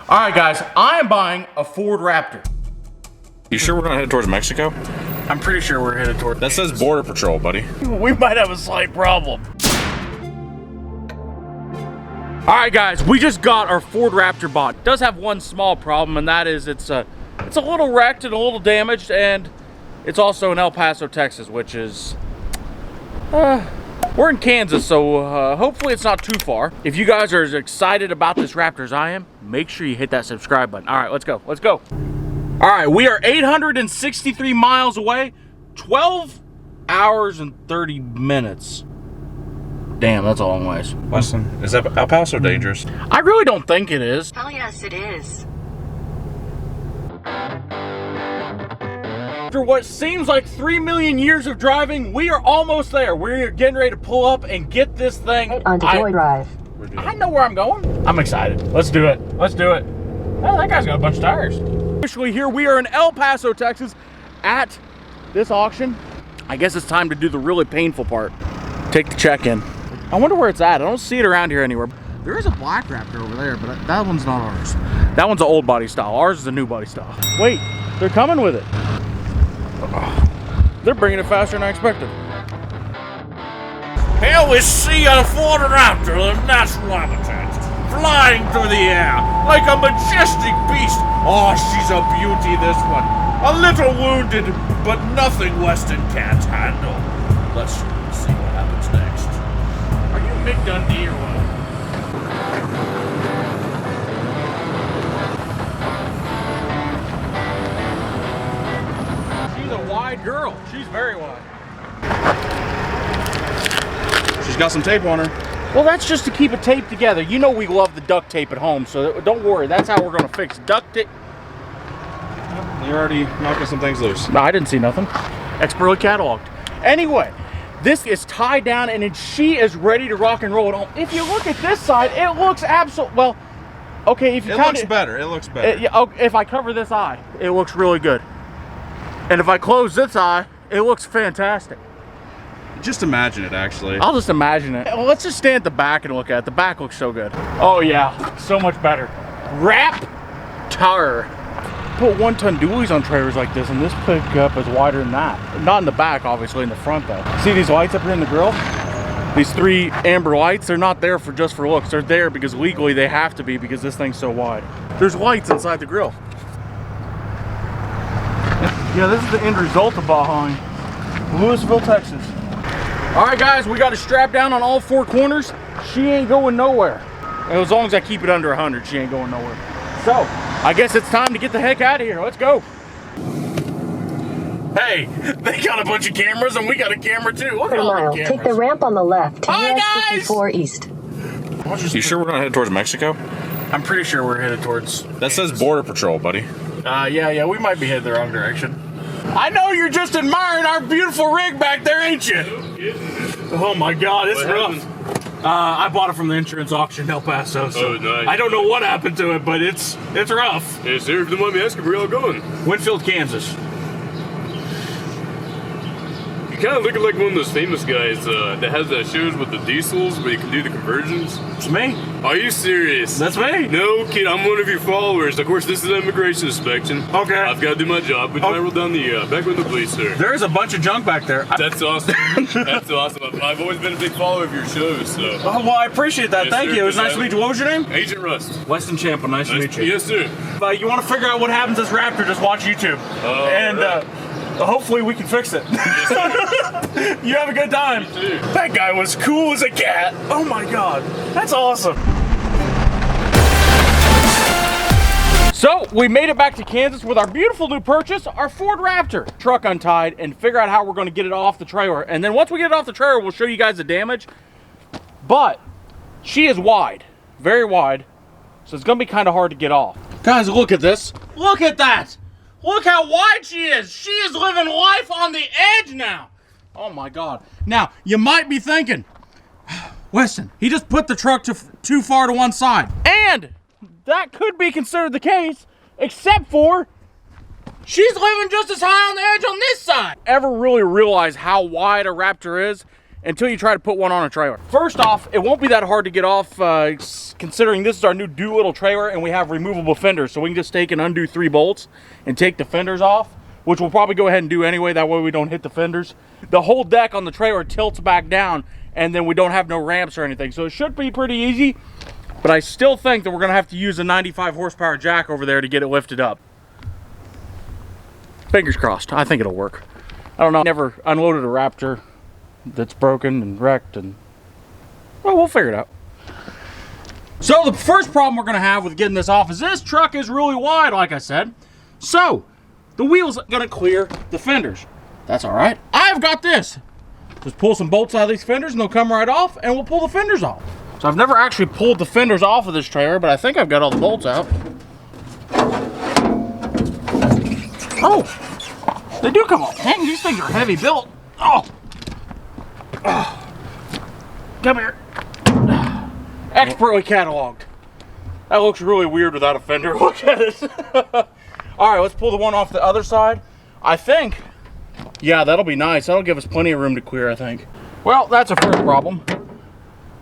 All right, guys, I am buying a Ford Raptor. You sure we're not headed towards Mexico? I'm pretty sure we're headed toward That says Border Patrol, buddy. We might have a slight problem. All right, guys, we just got our Ford Raptor bought. It does have one small problem, and that is it's a little wrecked and a little damaged, and it's also in El Paso, Texas, which is we're in Kansas, so hopefully it's not too far. If you guys are as excited about this Raptor as I am, make sure you hit that subscribe button. All right, let's go. Let's go. All right, we are 863 miles away, 12 hours and 30 minutes. Damn, that's a long ways. Westen, is El Paso dangerous? I really don't think it is. Hell yes, it is. After what seems like 3 million years of driving, we are almost there. We're getting ready to pull up and get this thing. Onto Joy Drive. I know where I'm going. I'm excited. Let's do it. Let's do it. Oh, that guy's got a bunch of tires. Officially here, we are in El Paso, Texas at this auction. I guess it's time to do the really painful part. Take the check in. I wonder where it's at. I don't see it around here anywhere. There is a black Raptor over there, but that one's not ours. That one's an old body style. Ours is a new body style. Wait, they're coming with it. They're bringing it faster than I expected. Here we see a Ford Raptor of natural habitat, flying through the air like a majestic beast. Oh, she's a beauty, this one. A little wounded, but nothing Westen can't handle. Let's see what happens next. Are you Mick Dundee or what? She's a wide girl. She's very wide. She's got some tape on her. Well, that's just to keep it taped together. You know we love the duct tape at home, so don't worry. That's how we're going to fix duct tape. You're already knocking some things loose. No, I didn't see nothing. Expertly cataloged. Anyway, this is tied down and she is ready to rock and roll it home. If you look at this side, it looks absolutely, well, okay, if you It looks better. It looks better. If I cover this eye, it looks really good. And if I close this eye, it looks fantastic. Just imagine it, actually. I'll just imagine it. Well, let's just stand at the back and look at it. The back looks so good. Oh yeah, so much better. Raptor. Put 1-ton dualies on trailers like this, and this pickup is wider than that. Not in the back, obviously, in the front though. See these lights up here in the grill? These 3 amber lights, they're not there just for looks. They're there because legally they have to be because this thing's so wide. There's lights inside the grill. Yeah, this is the end result of Baja, Louisville, Texas. All right, guys, we got it strapped down on all 4 corners. She ain't going nowhere. As long as I keep it under 100, she ain't going nowhere. So, I guess it's time to get the heck out of here. Let's go. Hey, they got a bunch of cameras and we got a camera too. Look at all the cameras. Take the ramp on the left. Hi, US guys! 54 East. You sure we're not headed towards Mexico? I'm pretty sure we're headed towards... That says Border Patrol, buddy. Yeah, we might be headed the wrong direction. I know you're just admiring our beautiful rig back there, ain't you? Oh my God, it's rough. I bought it from the insurance auction in El Paso, so nice. I don't know what happened to it, but it's rough. Hey, sir, if you don't mind me asking, where y'all going? Winfield, Kansas. You kind of looking like one of those famous guys that has that shows with the diesels where you can do the conversions. It's me. Are you serious? That's me. No, kid, I'm one of your followers. Of course, this is an immigration inspection. Okay. I've got to do my job. Would you mind roll down the back window, please, sir? There is a bunch of junk back there. That's awesome. That's awesome. I've always been a big follower of your shows, so. Oh, well, I appreciate that. Yes, Thank sir. you. It was nice to meet you. What was your name? Agent Rust. Weston Champlin. Nice to meet you. Yes, sir. If you want to figure out what happens to this Raptor, just watch YouTube. And hopefully we can fix it. You have a good time. You too. That guy was cool as a cat. Oh my God. That's awesome. So we made it back to Kansas with our beautiful new purchase, our Ford Raptor. Truck untied and figure out how we're going to get it off the trailer. And then once we get it off the trailer, we'll show you guys the damage. But she is wide, very wide. So it's going to be kind of hard to get off. Guys, look at this. Look at that. Look how wide she is. She is living life on the edge now. Oh my God. Now, you might be thinking, Weston, he just put the truck too far to one side. And that could be considered the case, except for she's living just as high on the edge on this side. Ever really realize how wide a Raptor is until you try to put one on a trailer. First off, it won't be that hard to get off, considering this is our new Doolittle trailer and we have removable fenders. So we can just take and undo 3 bolts and take the fenders off, which we'll probably go ahead and do anyway. That way we don't hit the fenders. The whole deck on the trailer tilts back down, and then we don't have no ramps or anything. So it should be pretty easy, but I still think that we're gonna have to use a 95 horsepower jack over there to get it lifted up. Fingers crossed, I think it'll work. I don't know, I never unloaded a Raptor that's broken and wrecked, and well, we'll figure it out. So the first problem we're gonna have with getting this off is this truck is really wide, like I said. So the wheel's gonna clear the fenders. That's all right. I've got this. Just pull some bolts out of these fenders and they'll come right off, and we'll pull the fenders off. So I've never actually pulled the fenders off of this trailer, but I think I've got all the bolts out. Oh, they do come off. Dang, these things are heavy built. Oh. Come here. Expertly cataloged. That looks really weird without a fender. Look at it. All right, let's pull the one off the other side. I think, yeah, that'll be nice. That'll give us plenty of room to clear, I think. Well, that's a first problem.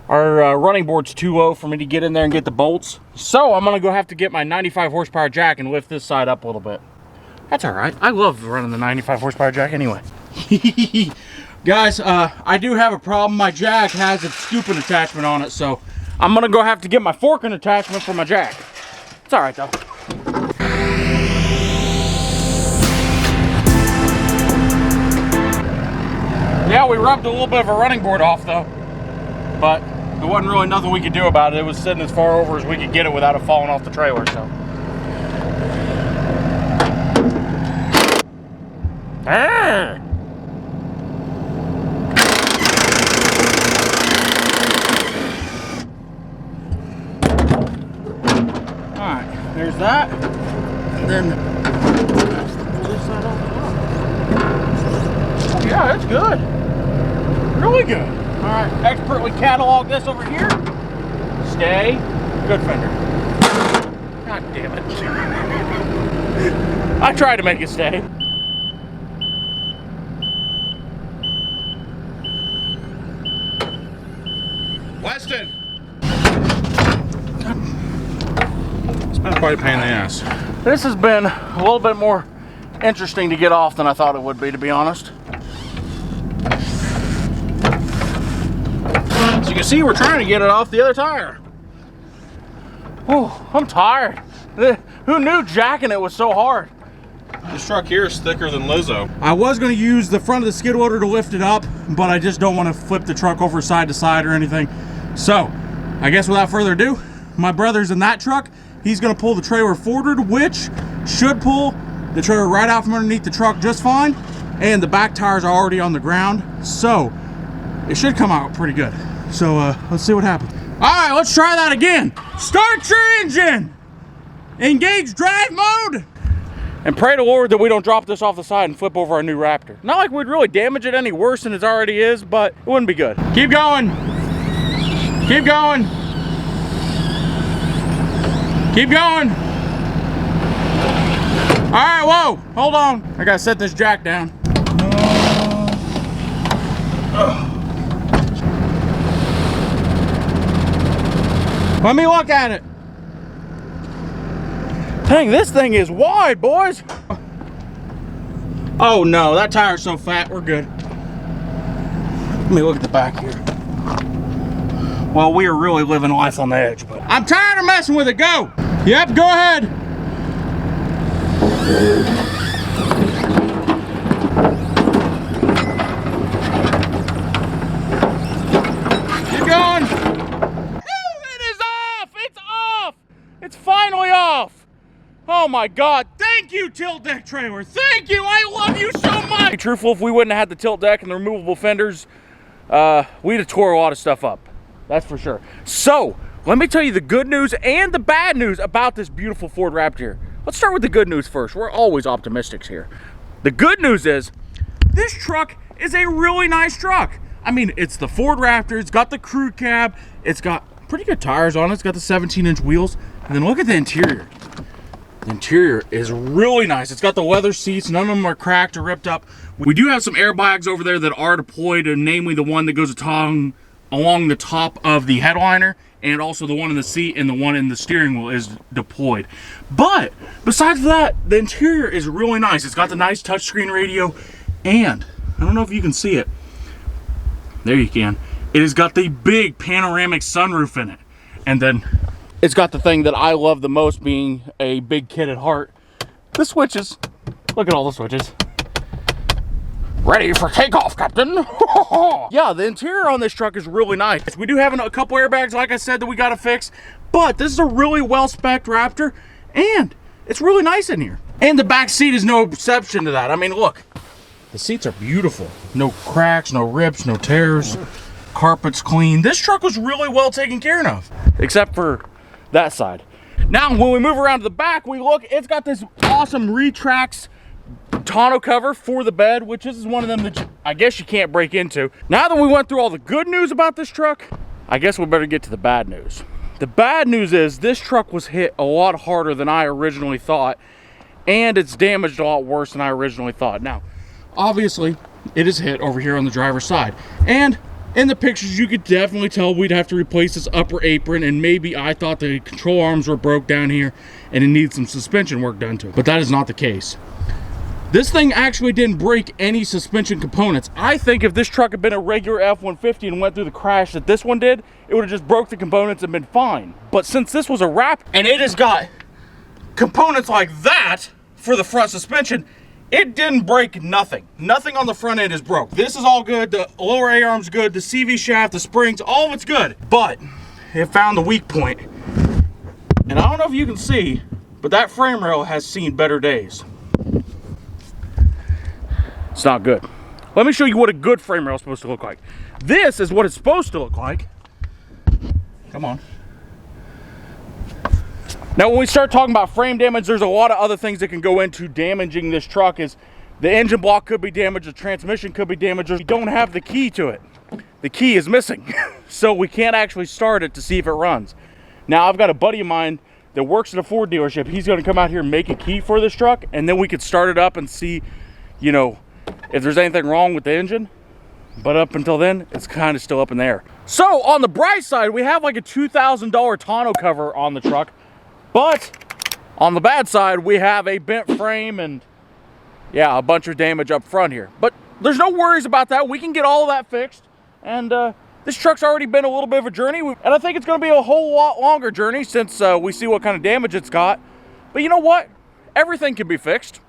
Our running board's too low for me to get in there and get the bolts. So I'm gonna go have to get my 95 horsepower jack and lift this side up a little bit. That's all right. I love running the 95 horsepower jack anyway. Guys, I do have a problem. My jack has a scooping attachment on it, so I'm gonna go have to get my forking attachment for my jack. It's all right though. Yeah, we rubbed a little bit of a running board off though, but there wasn't really nothing we could do about it. It was sitting as far over as we could get it without it falling off the trailer, so. Ah! Alright, there's that. And then pull this side off as well. Yeah, it's good. Really good. Alright, expertly catalog this over here. Stay. Good fender. God damn it. I tried to make it stay. Westen! It's been quite a pain in the ass. This has been a little bit more interesting to get off than I thought it would be, to be honest. As you can see, we're trying to get it off the other tire. Oh, I'm tired. Who knew jacking it was so hard? This truck here is thicker than Lizzo. I was going to use the front of the skid loader to lift it up, but I just don't want to flip the truck over side to side or anything. So, I guess without further ado, my brother's in that truck. He's going to pull the trailer forward, which should pull the trailer right out from underneath the truck just fine. And the back tires are already on the ground, so it should come out pretty good. So, let's see what happens. All right, let's try that again. Start your engine. Engage drive mode. And pray to Lord that we don't drop this off the side and flip over our new Raptor. Not like we'd really damage it any worse than it already is, but it wouldn't be good. Keep going. Keep going. Keep going. All right, whoa, hold on. I gotta set this jack down. Let me look at it. Dang, this thing is wide, boys. Oh no, that tire's so fat, we're good. Let me look at the back here. Well, we are really living life on the edge, but I'm tired of messing with it, go. Yep, go ahead. Keep going. It is off, it's off. It's finally off. Oh my God, thank you, tilt deck trailer. Thank you, I love you so much. To be truthful, if we wouldn't have had the tilt deck and the removable fenders, we'd have tore a lot of stuff up. That's for sure. So, let me tell you the good news and the bad news about this beautiful Ford Raptor. Let's start with the good news first. We're always optimists here. The good news is, this truck is a really nice truck. I mean, it's the Ford Raptor, it's got the crew cab, it's got pretty good tires on it, it's got the 17-inch wheels, and then look at the interior. The interior is really nice. It's got the leather seats. None of them are cracked or ripped up. We do have some airbags over there that are deployed, and namely the one that goes along the top of the headliner, and also the one in the seat and the one in the steering wheel is deployed. But besides that, the interior is really nice. It's got the nice touchscreen radio, and I don't know if you can see it. There you can. It has got the big panoramic sunroof in it. And then it's got the thing that I love the most, being a big kid at heart. The switches. Look at all the switches. Ready for takeoff, Captain. Yeah, the interior on this truck is really nice. We do have a couple airbags, like I said, that we got to fix. But this is a really well-spec'd Raptor, and it's really nice in here. And the back seat is no exception to that. I mean, look. The seats are beautiful. No cracks, no rips, no tears. Carpet's clean. This truck was really well taken care of. Except for that side. Now, when we move around to the back, we look, it's got this awesome retracts tonneau cover for the bed, which is one of them that I guess you can't break into. Now that we went through all the good news about this truck, I guess we better get to the bad news. The bad news is this truck was hit a lot harder than I originally thought, and it's damaged a lot worse than I originally thought. Now, obviously, it is hit over here on the driver's side, and in the pictures you could definitely tell we'd have to replace this upper apron, and maybe I thought the control arms were broke down here and it needs some suspension work done to it, but that is not the case. This thing actually didn't break any suspension components. I think if this truck had been a regular F-150 and went through the crash that this one did, it would have just broke the components and been fine. But since this was a Raptor and it has got components like that for the front suspension, it didn't break nothing. Nothing on the front end is broke. This is all good. The lower A-arm's good. The CV shaft, the springs, all of it's good. But it found the weak point. And I don't know if you can see, but that frame rail has seen better days. It's not good. Let me show you what a good frame rail is supposed to look like. This is what it's supposed to look like. Come on. Now, when we start talking about frame damage, there's a lot of other things that can go into damaging this truck. Is the engine block could be damaged, the transmission could be damaged. We don't have the key to it. The key is missing. So we can't actually start it to see if it runs. Now, I've got a buddy of mine that works at a Ford dealership. He's going to come out here and make a key for this truck, and then we could start it up and see, you know, if there's anything wrong with the engine. But up until then, it's kind of still up in the air. So on the bright side, we have like a $2,000 tonneau cover on the truck. But on the bad side, we have a bent frame and, yeah, a bunch of damage up front here. But there's no worries about that. We can get all of that fixed. And this truck's already been a little bit of a journey. And I think it's going to be a whole lot longer journey since we see what kind of damage it's got. But you know what? Everything can be fixed.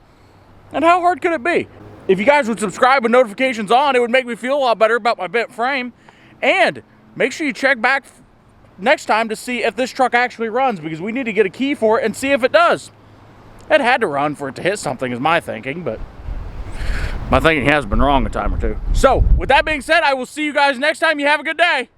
And how hard could it be? If you guys would subscribe with notifications on, it would make me feel a lot better about my bent frame. And make sure you check back next time to see if this truck actually runs, because we need to get a key for it and see if it does. It had to run for it to hit something is my thinking, but my thinking has been wrong a time or two. So with that being said, I will see you guys next time. You have a good day.